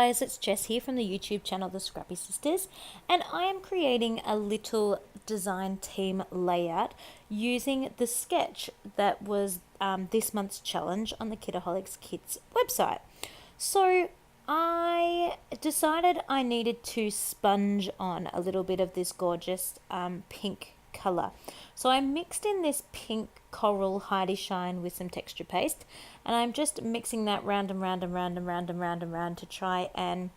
guys, it's Jess here from the YouTube channel The Scrappy Sisters, and I am creating a little design team layout using the sketch that was this month's challenge on the Kitaholic Kits website. So I decided I needed to sponge on a little bit of this gorgeous pink color. So I mixed in this pink coral Heidi Shine with some texture paste, and I'm just mixing that round and round and round and round and round and round to try and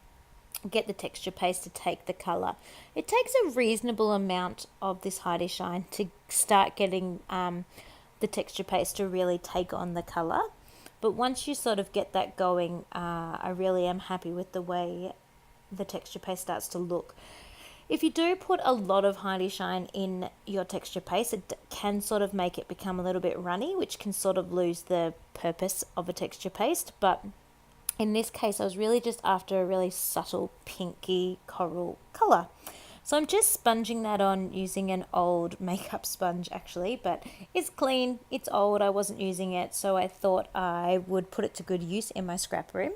get the texture paste to take the color. It takes a reasonable amount of this Heidi Shine to start getting the texture paste to really take on the color. But once you sort of get that going, I really am happy with the way the texture paste starts to look. If you do put a lot of Heidi Shine in your texture paste, it can sort of make it become a little bit runny, which can sort of lose the purpose of a texture paste. But in this case, I was really just after a really subtle pinky coral color. So I'm just sponging that on using an old makeup sponge actually, but it's clean, it's old, I wasn't using it, so I thought I would put it to good use in my scrap room.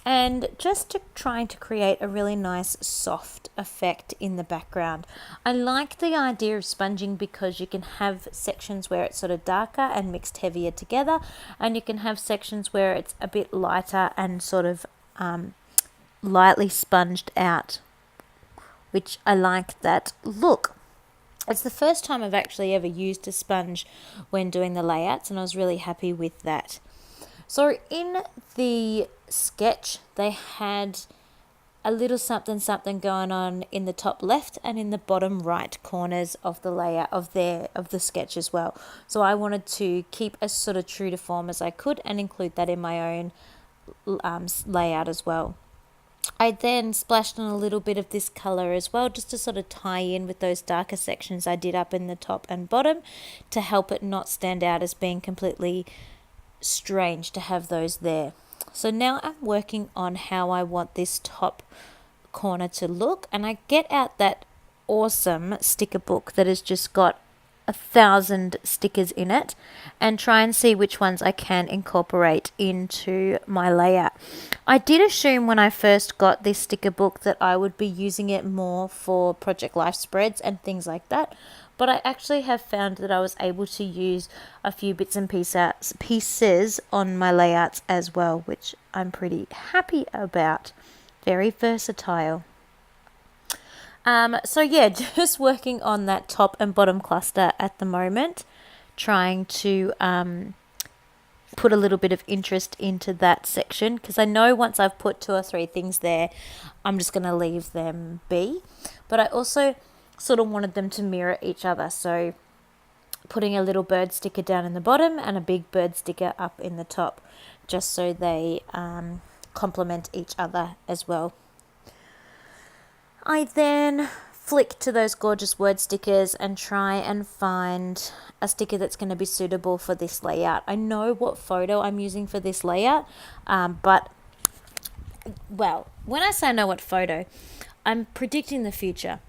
And just trying to create a really nice soft effect in the background. I like the idea of sponging because you can have sections where it's sort of darker and mixed heavier together, and you can have sections where it's a bit lighter and sort of lightly sponged out, which I like that look. It's the first time I've actually ever used a sponge when doing the layouts, and I was really happy with that. So in the sketch, they had a little something going on in the top left and in the bottom right corners of the layout of the sketch as well. So I wanted to keep as sort of true to form as I could and include that in my own layout as well. I then splashed on a little bit of this color as well, just to sort of tie in with those darker sections I did up in the top and bottom, to help it not stand out as being completely strange to have those there. So now I'm working on how I want this top corner to look, and I get out that awesome sticker book that has just got 1,000 stickers in it and try and see which ones I can incorporate into my layout. I did assume when I first got this sticker book that I would be using it more for Project Life spreads and things like that, but I actually have found that I was able to use a few bits and pieces on my layouts as well, which I'm pretty happy about. Very versatile. So yeah, just working on that top and bottom cluster at the moment, trying to put a little bit of interest into that section, because I know once I've put 2 or 3 things there, I'm just going to leave them be. But I also sort of wanted them to mirror each other, so putting a little bird sticker down in the bottom and a big bird sticker up in the top, just so they complement each other as well. I then flick to those gorgeous word stickers and try and find a sticker that's going to be suitable for this layout. I know what photo I'm using for this layout, but, well, when I say I know what photo, I'm predicting the future.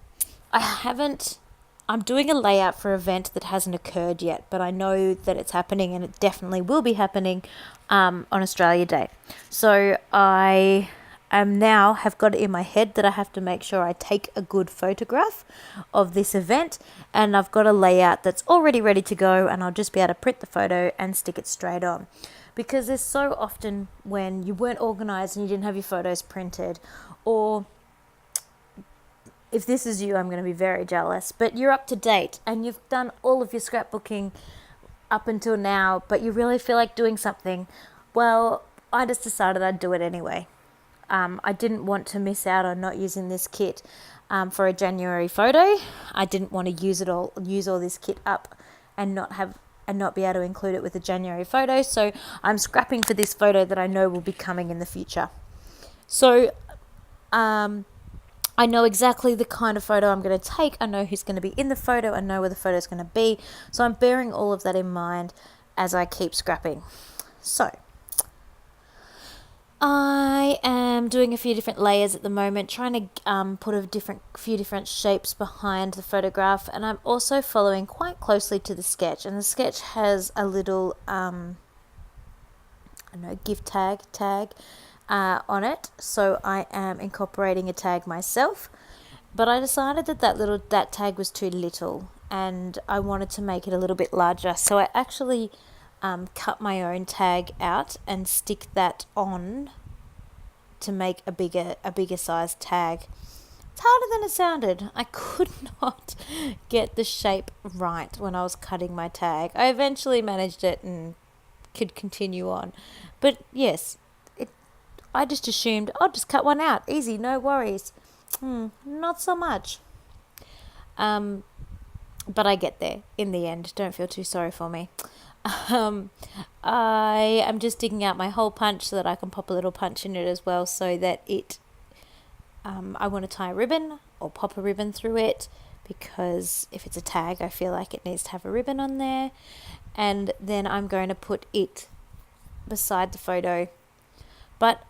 I'm doing a layout for an event that hasn't occurred yet, but I know that it's happening, and it definitely will be happening on Australia Day. So I now have got it in my head that I have to make sure I take a good photograph of this event, and I've got a layout that's already ready to go, and I'll just be able to print the photo and stick it straight on. Because there's so often when you weren't organized and you didn't have your photos printed, or if this is you, I'm going to be very jealous, but you're up to date and you've done all of your scrapbooking up until now, but you really feel like doing something. Well, I just decided I'd do it anyway. I didn't want to miss out on not using this kit for a January photo. I didn't want to use all this kit up and not be able to include it with a January photo. So I'm scrapping for this photo that I know will be coming in the future. So I know exactly the kind of photo I'm going to take. I know who's going to be in the photo. I know where the photo is going to be. So I'm bearing all of that in mind as I keep scrapping. So I am doing a few different layers at the moment, trying to put a few different shapes behind the photograph, and I'm also following quite closely to the sketch. And the sketch has a little gift tag on it, so I am incorporating a tag myself. But I decided that that tag was too little, and I wanted to make it a little bit larger. So I actually cut my own tag out and stick that on to make a bigger size tag. It's harder than it sounded. I could not get the shape right when I was cutting my tag. I eventually managed it and could continue on. But yes, I just assumed I'll just cut one out. Easy, no worries. Not so much. But I get there in the end. Don't feel too sorry for me. I am just digging out my hole punch so that I can pop a little punch in it as well, so that I want to tie a ribbon or pop a ribbon through it, because if it's a tag, I feel like it needs to have a ribbon on there. And then I'm going to put it beside the photo. But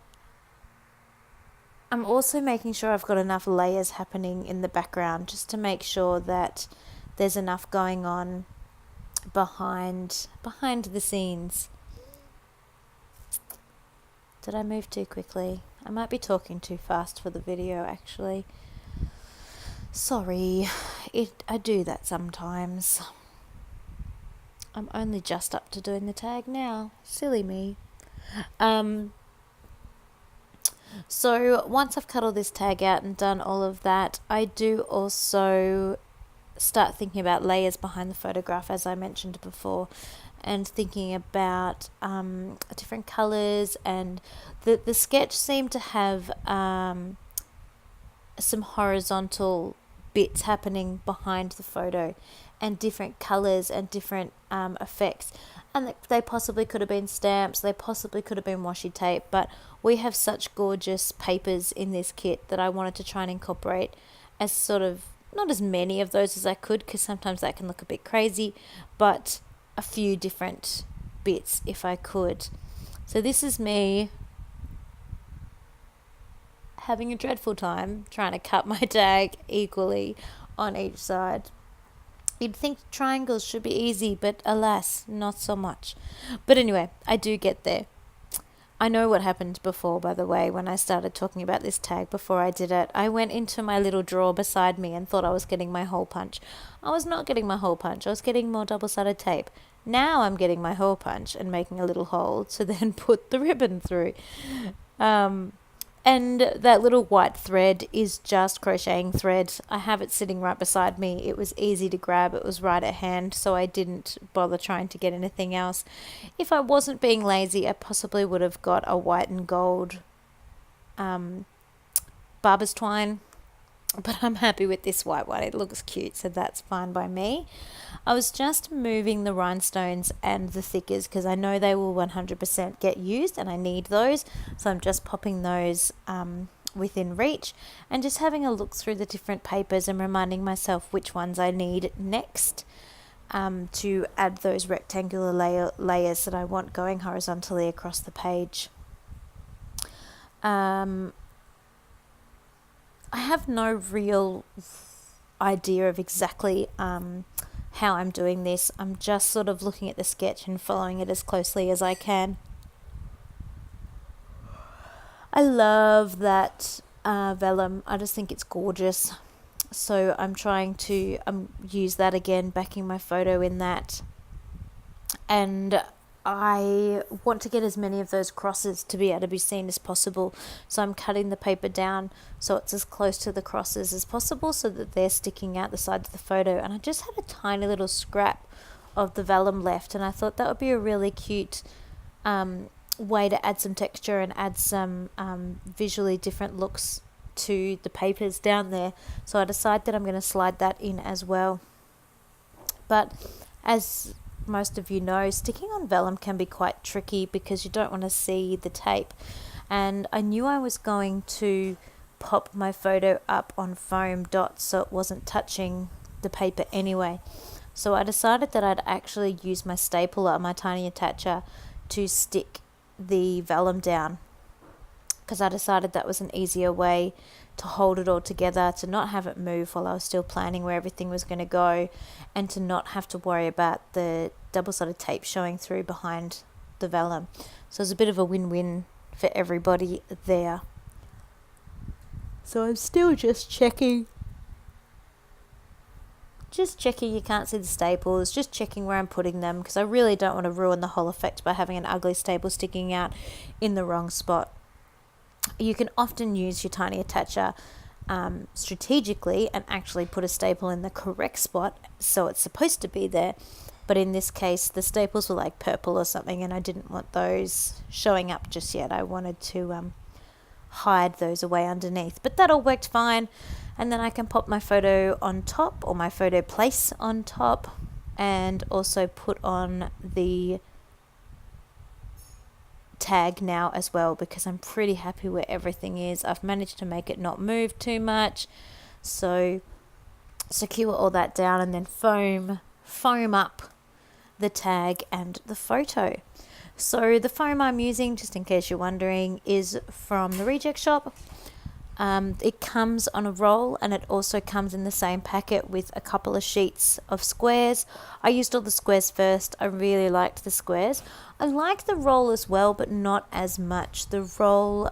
I'm also making sure I've got enough layers happening in the background, just to make sure that there's enough going on behind the scenes. Did I move too quickly? I might be talking too fast for the video, actually. Sorry, I do that sometimes. I'm only just up to doing the tag now. Silly me. So once I've cut all this tag out and done all of that, I do also start thinking about layers behind the photograph, as I mentioned before, and thinking about different colors. And the sketch seemed to have some horizontal bits happening behind the photo, and different colors and different effects. And they possibly could have been stamps, they possibly could have been washi tape, but we have such gorgeous papers in this kit that I wanted to try and incorporate as sort of, not as many of those as I could, because sometimes that can look a bit crazy, but a few different bits if I could. So this is me having a dreadful time trying to cut my tag equally on each side. You'd think triangles should be easy, but alas, not so much. But anyway, I do get there. I know what happened before, by the way, when I started talking about this tag. Before I did it, I went into my little drawer beside me and thought I was getting my hole punch. I was not getting my hole punch. I was getting more double-sided tape. Now I'm getting my hole punch and making a little hole to then put the ribbon through. And that little white thread is just crocheting thread. I have it sitting right beside me. It was easy to grab. It was right at hand, so I didn't bother trying to get anything else. If I wasn't being lazy, I possibly would have got a white and gold barber's twine. But I'm happy with this white one. It looks cute, so that's fine by me. I was just moving the rhinestones and the thickers because I know they will 100% get used and I need those. So I'm just popping those within reach and just having a look through the different papers and reminding myself which ones I need next to add those rectangular layers that I want going horizontally across the page. I have no real idea of exactly how I'm doing this. I'm just sort of looking at the sketch and following it as closely as I can. I love that vellum. I just think it's gorgeous. So I'm trying to use that again, backing my photo in that. And I want to get as many of those crosses to be able to be seen as possible. So I'm cutting the paper down so it's as close to the crosses as possible so that they're sticking out the sides of the photo. And I just had a tiny little scrap of the vellum left, and I thought that would be a really cute way to add some texture and add some visually different looks to the papers down there. So I decided that I'm going to slide that in as well. But as most of you know, sticking on vellum can be quite tricky because you don't want to see the tape. And I knew I was going to pop my photo up on foam dots so it wasn't touching the paper anyway. So I decided that I'd actually use my stapler, my tiny attacher, to stick the vellum down, because I decided that was an easier way to hold it all together, to not have it move while I was still planning where everything was going to go, and to not have to worry about the double-sided tape showing through behind the vellum. So it's a bit of a win-win for everybody there. So I'm still just checking you can't see the staples, just checking where I'm putting them, because I really don't want to ruin the whole effect by having an ugly staple sticking out in the wrong spot. You can often use your tiny attacher strategically and actually put a staple in the correct spot so it's supposed to be there. But in this case, the staples were like purple or something, and I didn't want those showing up just yet. I wanted to hide those away underneath. But that all worked fine. And then I can pop my photo on top, or my photo place on top, and also put on the tag now as well, because I'm pretty happy where everything is. I've managed to make it not move too much. So secure all that down and then foam up the tag and the photo. So the foam I'm using, just in case you're wondering, is from the Reject Shop. It comes on a roll, and it also comes in the same packet with a couple of sheets of squares. I used all the squares first. I really liked the squares. I like the roll as well, but not as much. The roll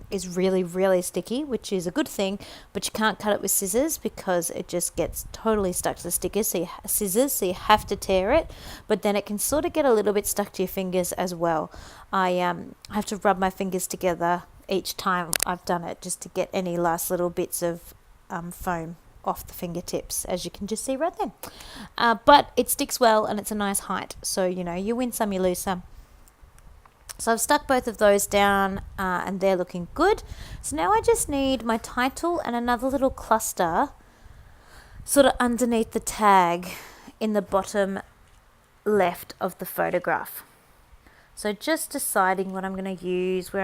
is really, really sticky, which is a good thing, but you can't cut it with scissors because it just gets totally stuck to the stickers, so you have to tear it, but then it can sort of get a little bit stuck to your fingers as well. I have to rub my fingers together each time I've done it, just to get any last little bits of foam off the fingertips, as you can just see right there. But it sticks well, and it's a nice height, so you win some, you lose some. So I've stuck both of those down, and they're looking good. So now I just need my title and another little cluster sort of underneath the tag in the bottom left of the photograph. So just deciding what I'm going to use, what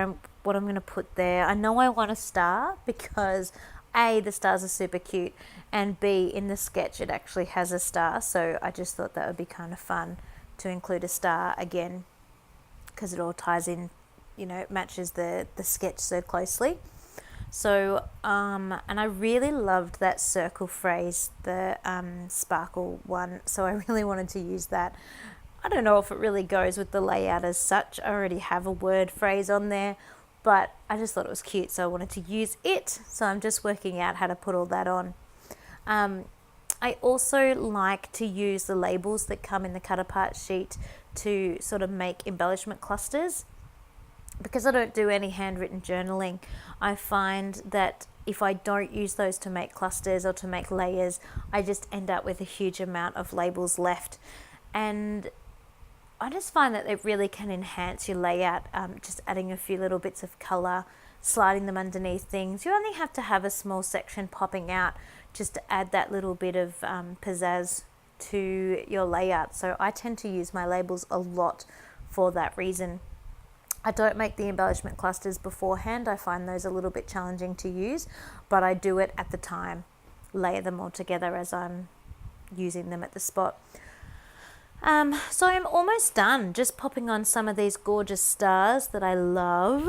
I'm going to put there. I know I want a star because A, the stars are super cute, and B, in the sketch it actually has a star, so I just thought that would be kind of fun to include a star again, because it all ties in, it matches the sketch so closely. So, and I really loved that circle phrase, the sparkle one, so I really wanted to use that. I don't know if it really goes with the layout as such. I already have a word phrase on there, but I just thought it was cute, so I wanted to use it. So I'm just working out how to put all that on. I also like to use the labels that come in the cut apart sheet to sort of make embellishment clusters. Because I don't do any handwritten journaling, I find that if I don't use those to make clusters or to make layers, I just end up with a huge amount of labels left. And I just find that it really can enhance your layout, just adding a few little bits of colour, sliding them underneath things. You only have to have a small section popping out just to add that little bit of pizzazz to your layout. So I tend to use my labels a lot for that reason. I don't make the embellishment clusters beforehand. I find those a little bit challenging to use, but I do it at the time, layer them all together as I'm using them at the spot. So I'm almost done, just popping on some of these gorgeous stars that I love.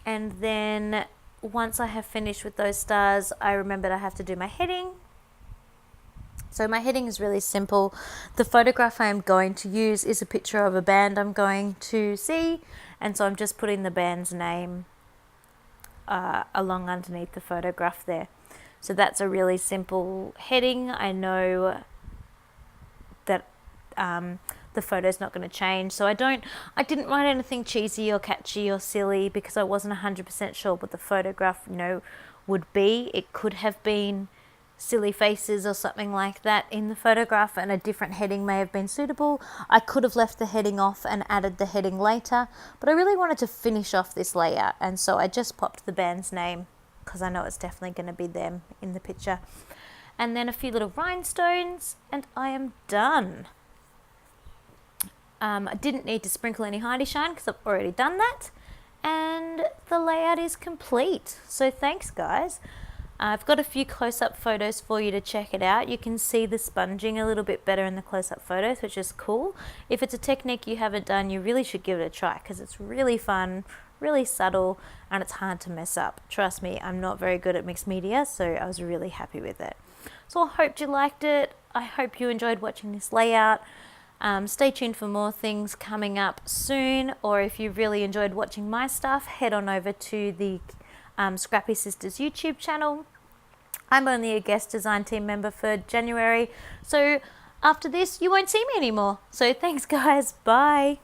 And then once I have finished with those stars, I remembered I have to do my heading. So my heading is really simple. The photograph I am going to use is a picture of a band I'm going to see, and so I'm just putting the band's name along underneath the photograph there. So that's a really simple heading. I know that the photo's not going to change, so I didn't write anything cheesy or catchy or silly because I wasn't 100% sure what the photograph would be. It could have been silly faces or something like that in the photograph, and a different heading may have been suitable. I could have left the heading off and added the heading later, but I really wanted to finish off this layout, and so I just popped the band's name because I know it's definitely going to be them in the picture. And then a few little rhinestones, and I am done. I didn't need to sprinkle any Heidi Shine because I've already done that, and the layout is complete. So thanks, guys. I've got a few close-up photos for you to check it out. You can see the sponging a little bit better in the close-up photos, which is cool. If it's a technique you haven't done, you really should give it a try because it's really fun, really subtle, and it's hard to mess up. Trust me, I'm not very good at mixed media, so I was really happy with it. So I hope you liked it. I hope you enjoyed watching this layout. Stay tuned for more things coming up soon, or if you really enjoyed watching my stuff, head on over to the Scrappy Sisters YouTube channel. I'm only a guest design team member for January, so after this you won't see me anymore. So thanks guys, bye.